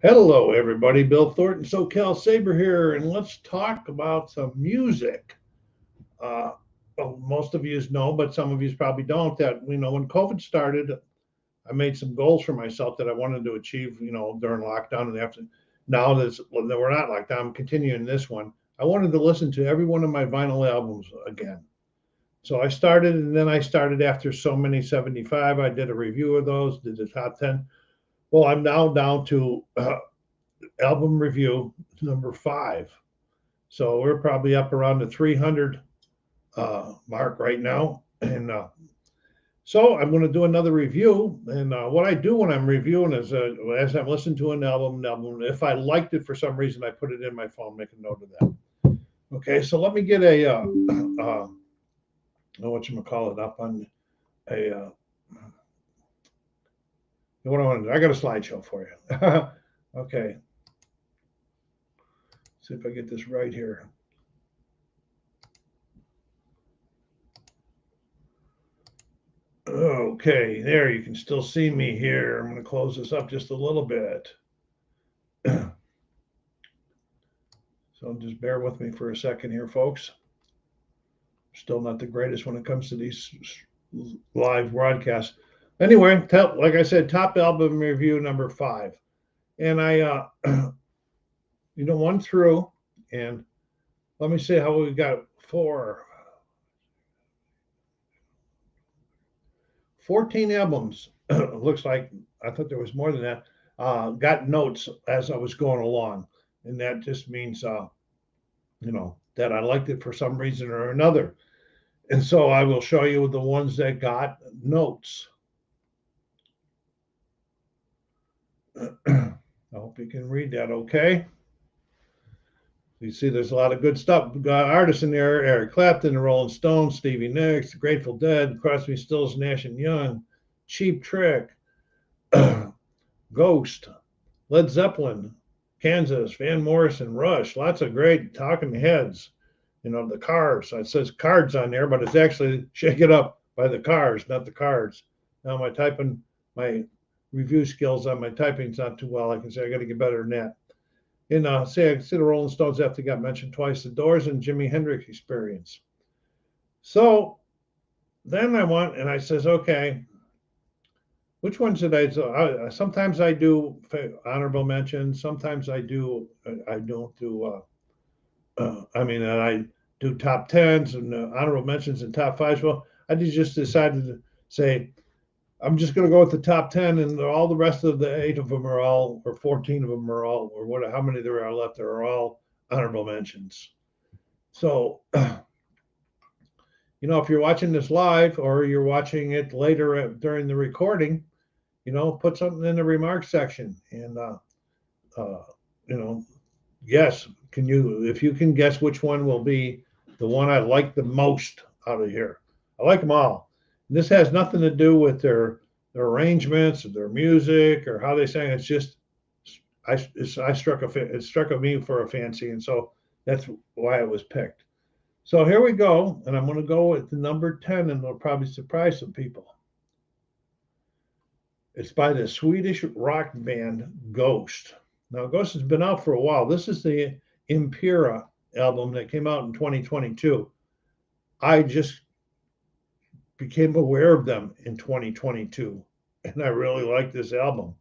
Hello, everybody. Bill Thornton, SoCal Saber here, and let's talk about some music. Uh, well, most of you know, but some of you probably don't. That when COVID started, I made some goals for myself that I wanted to achieve. During lockdown, and after now that we're not locked down, I'm continuing this one. I wanted to listen to every one of my vinyl albums again. So I started, and then I started after so many 75. I did a review of those, did the top 10. Well, I'm now down to album review number 5. So we're probably up around the 300 mark right now. And so I'm going to do another review. And what I do when I'm reviewing is as I'm listening to an album, if I liked it for some reason, I put it in my phone, make a note of that. Okay, so let me get whatchamacallit up on a, what I want to do. I got a slideshow for you. Okay. See if I get this right here. Okay, there, you can still see me here. I'm going to close this up just a little bit. So just bear with me for a second here, folks. Still not the greatest when it comes to these live broadcasts. Anyway, like I said, top album review number 5. And I, went through, and let me see how we got 14 albums. Looks like I thought there was more than that. Got notes as I was going along, and that just means that I liked it for some reason or another. And so I will show you the ones that got notes. I hope you can read that okay. You see there's a lot of good stuff. We've got artists in there: Eric Clapton, the Rolling Stones, Stevie Nicks, the Grateful Dead, Crosby, Stills, Nash and Young, Cheap Trick, Ghost, Led Zeppelin, Kansas, Van Morrison, Rush. Lots of great Talking Heads. The Cars. It says Cards on there, but it's actually Shake It Up by the Cars, not the Cards. Now my review skills on my typing's not too well. I can say I got to get better than that. And I see the Rolling Stones after got mentioned twice, the Doors and Jimi Hendrix Experience. So then I says, okay, which ones did I do? Sometimes I do honorable mentions. Sometimes I don't do. I do top 10s and honorable mentions and top 5s. Well, I just decided to say I'm just going to go with the top 10, and all the rest of the 8 of them are all, or 14 of them are all, or how many there are left, are all honorable mentions. So, if you're watching this live or you're watching it later during the recording, put something in the remarks section, and guess. If you can guess which one will be the one I like the most out of here. I like them all. And this has nothing to do with their arrangements or their music or how they sang. It's just it struck me for a fancy, and so that's why it was picked. So here we go, and I'm going to go with the number 10, and it'll probably surprise some people. It's by the Swedish rock band Ghost. Now, Ghost has been out for a while. This is the Impera album that came out in 2022. I just became aware of them in 2022, and I really like this album.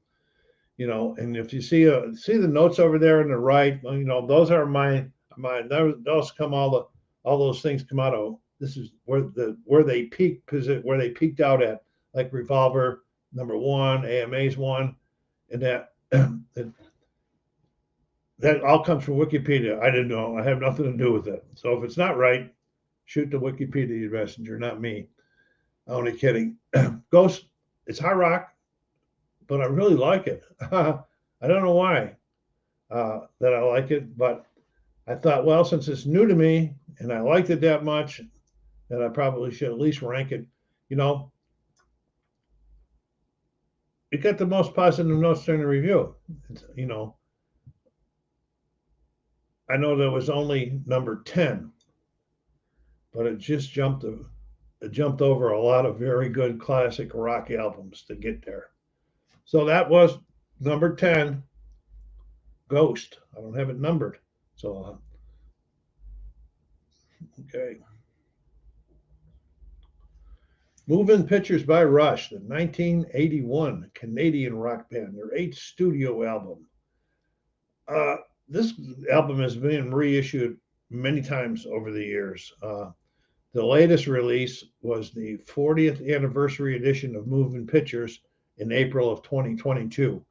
And if you see the notes over there on the right, those are my those come all those things come out of. This is where they peaked, where they peaked out at, like Revolver number 1, AMA's 1, and that that all comes from Wikipedia. I didn't know. I have nothing to do with it. So if it's not right, shoot the Wikipedia messenger, not me. Only kidding. Ghost, it's hard rock, but I really like it. I don't know why that I like it, but I thought, well, since it's new to me and I liked it that much, that I probably should at least rank it. It got the most positive notes during the review. I know there was only number 10, but it just jumped over a lot of very good classic rock albums to get there. So that was number 10. Ghost. I don't have it numbered. So, okay. Moving Pictures by Rush, the 1981 Canadian rock band, their eighth studio album. Uh, this album has been reissued many times over the years. The latest release was the 40th anniversary edition of Moving Pictures in April of 2022.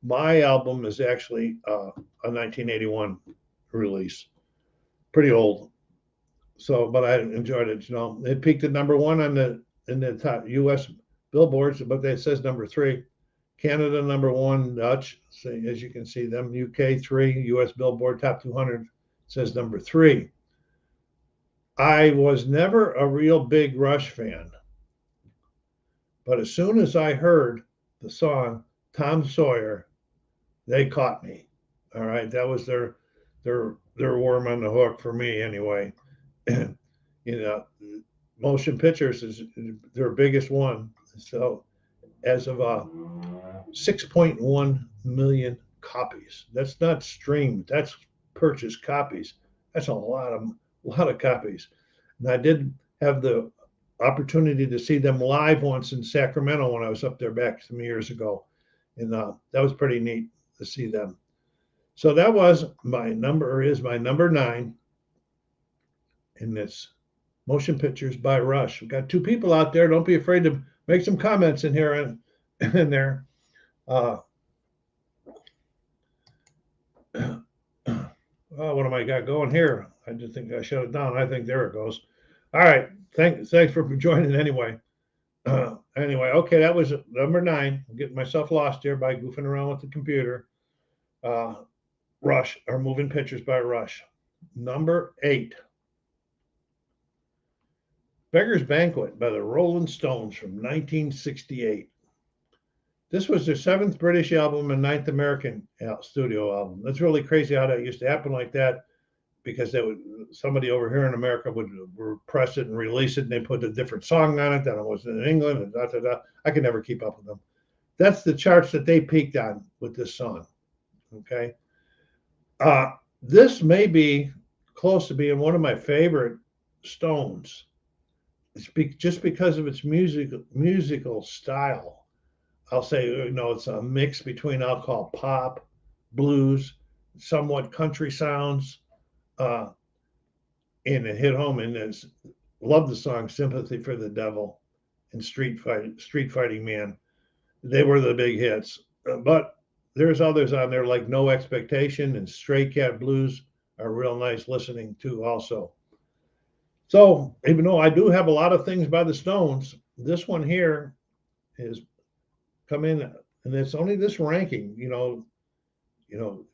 My album is actually a 1981 release, pretty old. So, but I enjoyed it. You know, it peaked at number one on the in the top U.S. billboards, but it says number three. Canada number one, Dutch, as you can see them. UK three, U.S. Billboard Top 200 says number three. I was never a real big Rush fan, but as soon as I heard the song Tom Sawyer, they caught me. All right, that was their worm on the hook for me anyway. You know, motion pictures is their biggest one. So as of 6.1 million copies. That's not streamed. That's purchased copies. That's a lot of copies. And I did have the opportunity to see them live once in Sacramento when I was up there back some years ago, and that was pretty neat to see them. So that was my number 9 in this motion pictures by Rush. We've got two people out there. Don't be afraid to make some comments in here and in there. Oh, what am I got going here? I just think I shut it down. I think there it goes. All right. Thanks for joining anyway. Anyway, okay, that was number 9. I'm getting myself lost here by goofing around with the computer. Rush, or Moving Pictures by Rush. Number 8. Beggar's Banquet by the Rolling Stones from 1968. This was their 7th British album and 9th American studio album. That's really crazy how that used to happen like that, because somebody over here in America would press it and release it, and they put a different song on it than it was in England, and I could never keep up with them. That's the charts that they peaked on with this song. Okay. This may be close to being one of my favorite Stones. Just because of its musical style. I'll say, it's a mix between, I'll call pop, blues, somewhat country sounds, and it hit home. And love the song "Sympathy for the Devil" and "Street Fighting Man." They were the big hits, but there's others on there like "No Expectation" and "Stray Cat Blues" are real nice listening to also. So even though I do have a lot of things by the Stones, this one here is come in, and it's only this ranking.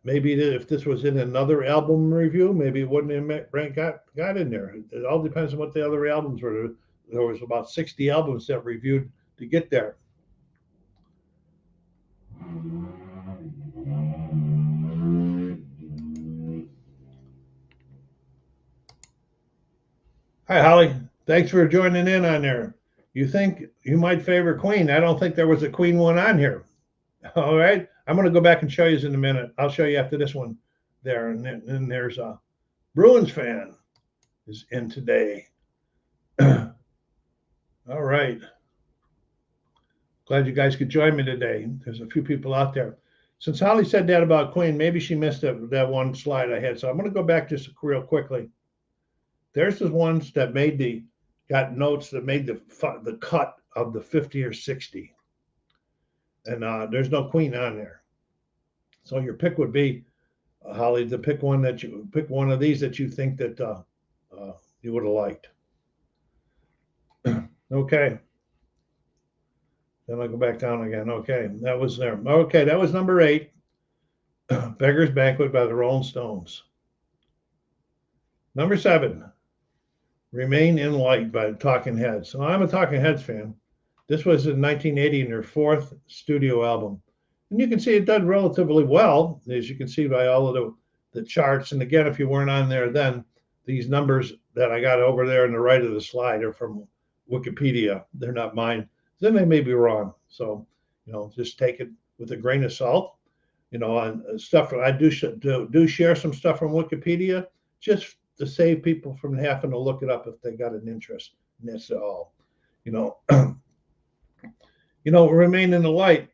Maybe if this was in another album review, maybe it wouldn't have got in there. It all depends on what the other albums were. There was about 60 albums that reviewed to get there. Hi, Holly. Thanks for joining in on there. You think you might favor Queen? I don't think there was a Queen one on here. All right. I'm going to go back and show you in a minute. I'll show you after this one there. And then there's a Bruins fan is in today. All right. Glad you guys could join me today. There's a few people out there. Since Holly said that about Queen, maybe she missed that one slide I had. So I'm going to go back just real quickly. There's the ones that got notes that made the cut of the 50 or 60. And there's no Queen on there. So your pick would be, Holly, to pick one of these that you think that you would have liked. Okay. Then I'll go back down again. Okay, that was there. Okay, that was number 8. Beggar's Banquet by the Rolling Stones. Number 7. Remain in Light by the Talking Heads. So I'm a Talking Heads fan. This was in 1980 in their 4th studio album. And you can see it done relatively well, as you can see by all of the charts. And again, if you weren't on there then, these numbers that I got over there on the right of the slide are from Wikipedia. They're not mine. Then they may be wrong. So, just take it with a grain of salt. and stuff. I do share some stuff from Wikipedia just to save people from having to look it up if they got an interest. And that's all. Remain in the Light.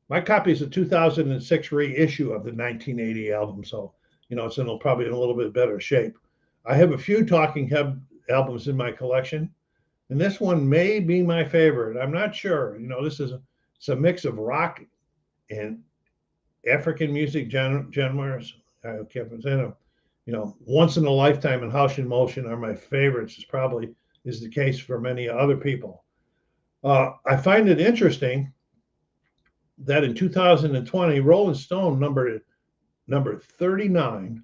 My copy is a 2006 reissue of the 1980 album, so it's probably in a little bit better shape. I have a few Talking Head albums in my collection, and this one may be my favorite. I'm not sure. It's a mix of rock and African music genres. I can't say them. Once in a Lifetime and House in Motion are my favorites. Is the case for many other people. I find it interesting that in 2020, Rolling Stone number 39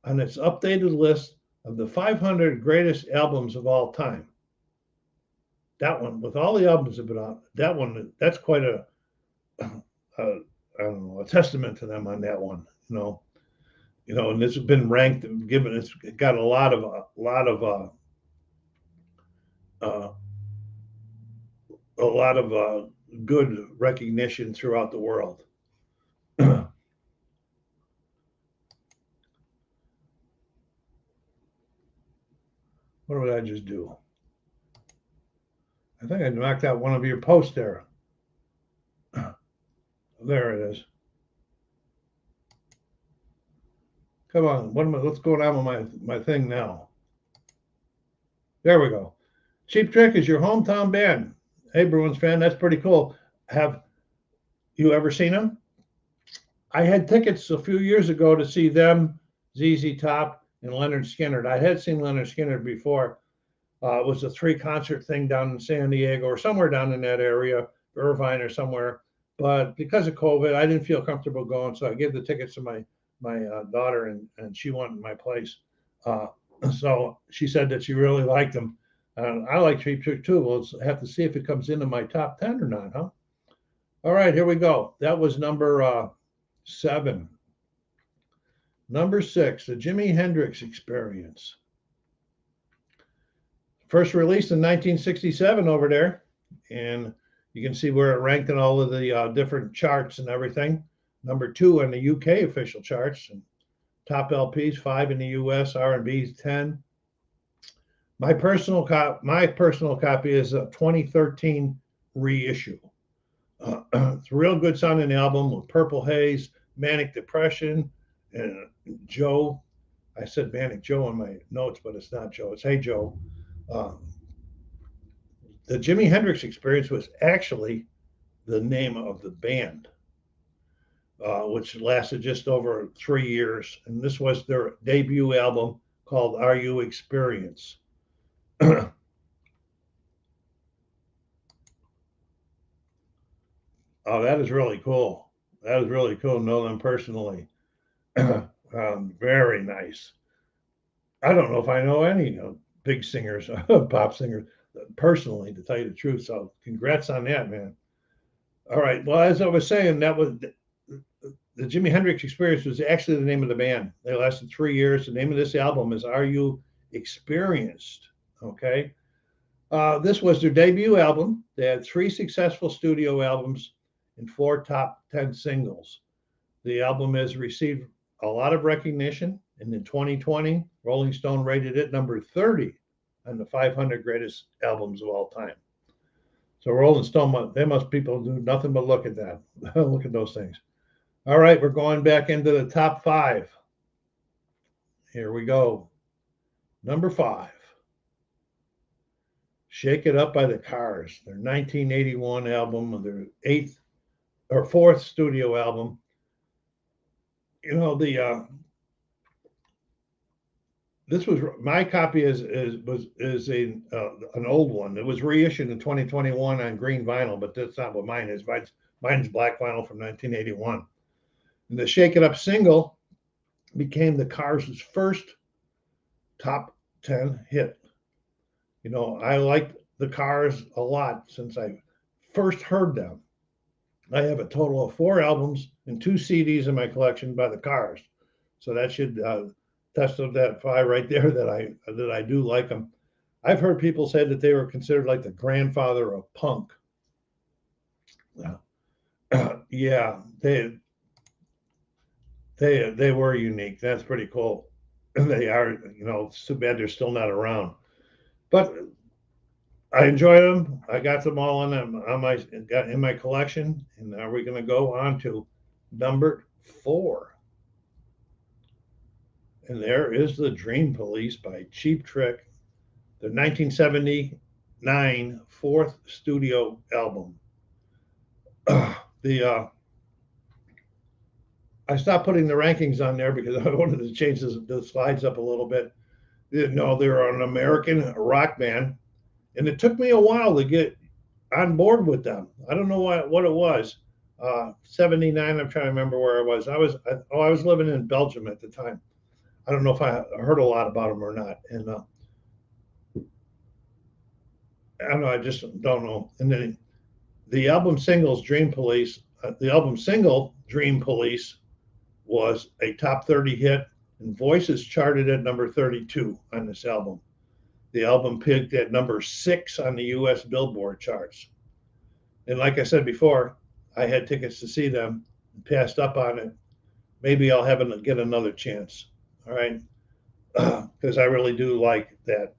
on its updated list of the 500 greatest albums of all time. That one, with all the albums have been out, that's quite a testament to them on that one. And this has been ranked and given. It's got a lot of good recognition throughout the world. What did I just do? I think I knocked out one of your posts there. There it is. Come on, what's going on with my thing now? There we go. Cheap Trick is your hometown band. Hey, Bruins fan, that's pretty cool. Have you ever seen them? I had tickets a few years ago to see them, ZZ Top, and Leonard Skinner. I had seen Leonard Skinner before. It was a 3-concert thing down in San Diego or somewhere down in that area, Irvine or somewhere. But because of COVID, I didn't feel comfortable going, so I gave the tickets to my daughter, and she went in my place. So she said that she really liked them. I like Cheap Trick too. We'll have to see if it comes into my top 10 or not, huh? All right, here we go. That was number 7. Number 6, the Jimi Hendrix Experience. First released in 1967 over there, and you can see where it ranked in all of the different charts and everything. Number 2 on the UK official charts, and top LPs 5 in the US, R&B's 10. My personal copy is a 2013 reissue. It's a real good sounding album with Purple Haze, Manic Depression, and Joe. I said Manic Joe in my notes, but it's not Joe. It's Hey Joe. The Jimi Hendrix Experience was actually the name of the band, which lasted just over 3 years. And this was their debut album called Are You Experience? Oh, that is really cool. That is really cool to know them personally. Very nice. I don't know if I know any big singers, pop singers, personally, to tell you the truth. So congrats on that, man. All right. Well, as I was saying, that was the Jimi Hendrix Experience was actually the name of the band. They lasted 3 years. The name of this album is Are You Experienced? Okay. This was their debut album. They had 3 successful studio albums and 4 top 10 singles. The album has received a lot of recognition, and in 2020, Rolling Stone rated it number 30 on the 500 greatest albums of all time. So Rolling Stone, people do nothing but look at that. Look at those things. All right, we're going back into the top 5. Here we go. Number 5. Shake It Up by the Cars, their 1981 album, their 4th studio album. This was my copy is an old one. It was reissued in 2021 on green vinyl, but that's not what mine is. Mine's black vinyl from 1981. And the Shake It Up single became the Cars' first top 10 hit. I liked the Cars a lot since I first heard them. I have a total of 4 albums and 2 CDs in my collection by the Cars. So that should testify right there that I do like them. I've heard people say that they were considered like the grandfather of punk. Yeah, they were unique. That's pretty cool. They are, it's too bad they're still not around. But I enjoy them. I got them all in my collection. And now we're going to go on to number 4. And there is the Dream Police by Cheap Trick, the 1979 fourth studio album. The I stopped putting the rankings on there because I wanted to change the slides up a little bit. No, they're an American rock band, and it took me a while to get on board with them. I don't know what it was. 79. I'm trying to remember where I was. I was living in Belgium at the time. I don't know if I heard a lot about them or not, and I don't know. I just don't know. And then the album singles Dream Police. The album single Dream Police was a top 30 hit, and Voices charted at number 32 on this album. The album peaked at number 6 on the U.S. Billboard charts. And like I said before, I had tickets to see them, passed up on it. Maybe I'll get another chance. All right, because I really do like that.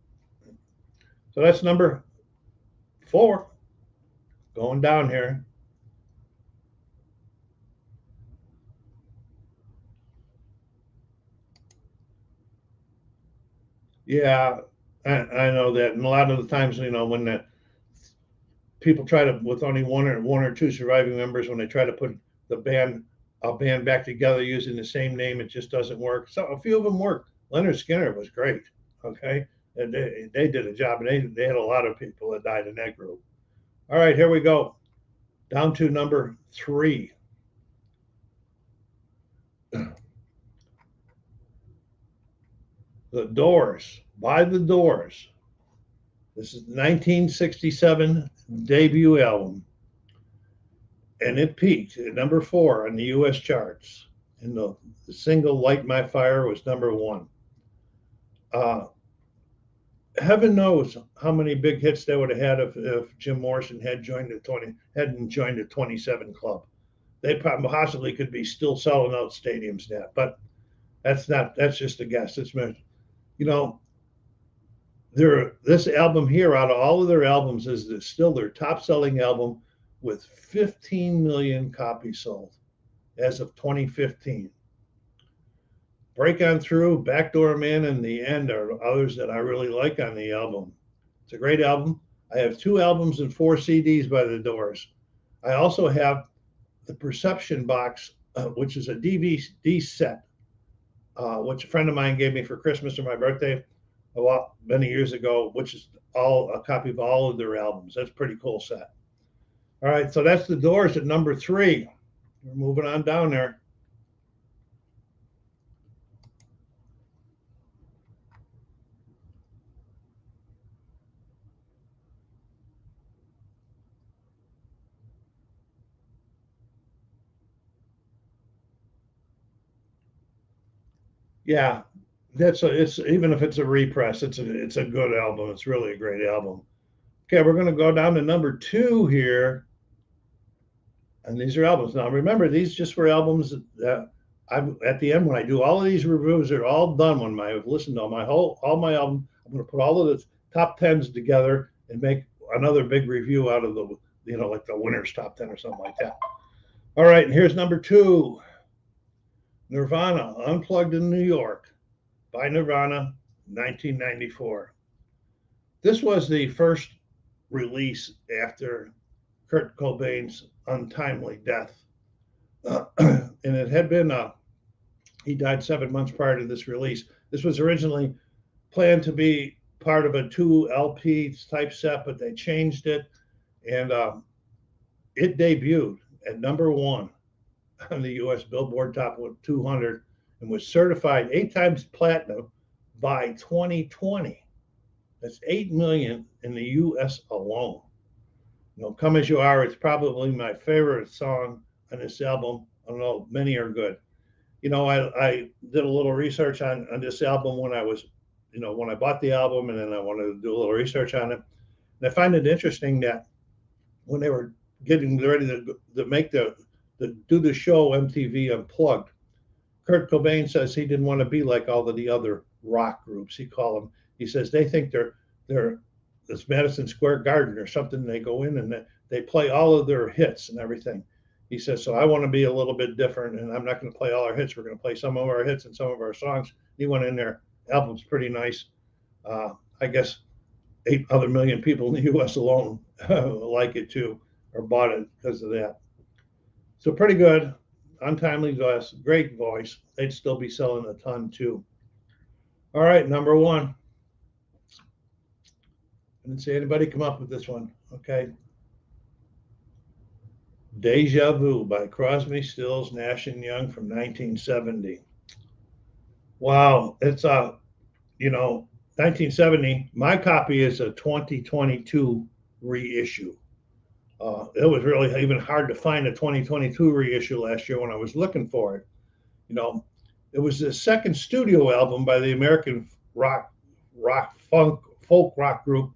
So that's number 4. Going down here. Yeah, I know that, and a lot of the times, when the people try to, with only one or two surviving members, when they try to put a band back together using the same name, it just doesn't work. So a few of them worked. Leonard Skinner was great. Okay, and they did a job, and they had a lot of people that died in that group. All right, here we go. Down to number 3. The Doors, by the Doors. This is 1967 debut album, and it peaked at number 4 on the U.S. charts. And the single "Light My Fire" was number 1. Uh, Heaven knows how many big hits they would have had if Jim Morrison hadn't joined the 27 Club. They possibly could be still selling out stadiums now, but that's just a guess. It's you know this album here, out of all of their albums, is still their top selling album with 15 million copies sold as of 2015. Break On Through, Backdoor Man, and The End are others that I really like on the album. It's a great album. I have 2 albums and 4 CDs by The Doors. I also have the Perception Box, which is a DVD set, which a friend of mine gave me for Christmas or my birthday many years ago, which is a copy of all of their albums. That's a pretty cool set. All right, so that's The Doors at number 3. We're moving on down there. Yeah, it's even if it's a repress, it's a good album. It's really a great album. Okay, we're going to go down to number 2 here, and these are albums. Now remember, these just were albums that I at the end when I do all of these reviews, they're all done when I've listened to all my album. I'm going to put all of the top tens together and make another big review out of like the winner's top 10 or something like that. All right, and here's number 2, Nirvana, Unplugged in New York, by Nirvana, 1994. This was the first release after Kurt Cobain's untimely death. And it had been, he died 7 months prior to this release. This was originally planned to be part of a 2 LP type set, but they changed it. And it debuted at number 1 on the U.S. Billboard Top 200 and was certified 8 times platinum by 2020. That's 8 million in the U.S. alone. Come As You Are, it's probably my favorite song on this album. I don't know, many are good. I did a little research on this album when I bought the album, and then I wanted to do a little research on it. And I find it interesting that when they were getting ready to make do the show MTV Unplugged. Kurt Cobain says he didn't want to be like all of the other rock groups. He called them. He says they think they're this Madison Square Garden or something. They go in and they play all of their hits and everything. He says, so I want to be a little bit different, and I'm not going to play all our hits. We're going to play some of our hits and some of our songs. He went in there. Album's pretty nice. I guess 8 other million people in the U.S. alone like it too, or bought it because of that. So pretty good. Untimely Glass, great voice. They'd still be selling a ton too. All right, number one. I didn't see anybody come up with this one. Okay. Deja Vu by Crosby, Stills, Nash & Young from 1970. Wow, it's 1970. My copy is a 2022 reissue. It was really even hard to find a 2022 reissue last year when I was looking for it. It was the second studio album by the American folk rock group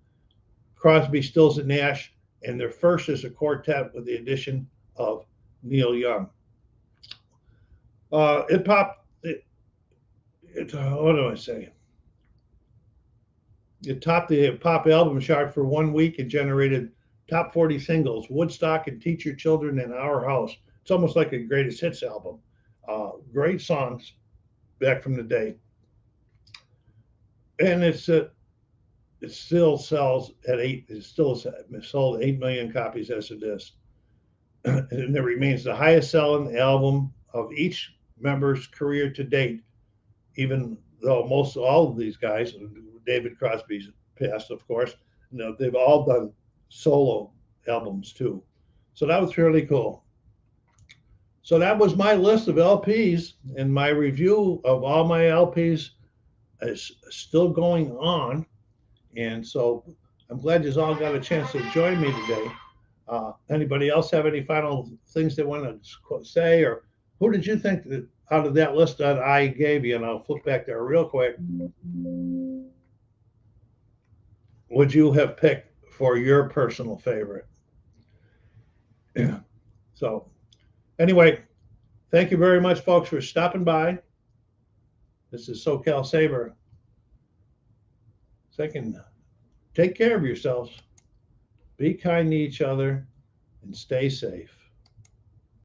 Crosby, Stills, and Nash, and their first is a quartet with the addition of Neil Young. It popped. What do I say? It topped the pop album chart for 1 week and generated top 40 singles, Woodstock and Teach Your Children in Our House. It's almost like a greatest hits album. Great songs back from the day. And it still sells at 8. It still sold 8 million copies as it is. And it remains the highest selling album of each member's career to date, even though all of these guys, David Crosby's passed, of course, they've all done solo albums too. So that was really cool. So that was my list of LPs, and my review of all my LPs is still going on. And so I'm glad you all got a chance to join me today. Anybody else have any final things they want to say, or who did you think that out of that list that I gave you, and I'll flip back there real quick, would you have picked for your personal favorite? Yeah. So anyway, thank you very much, folks, for stopping by. This is SoCal Saber. Second, take care of yourselves, be kind to each other, and stay safe.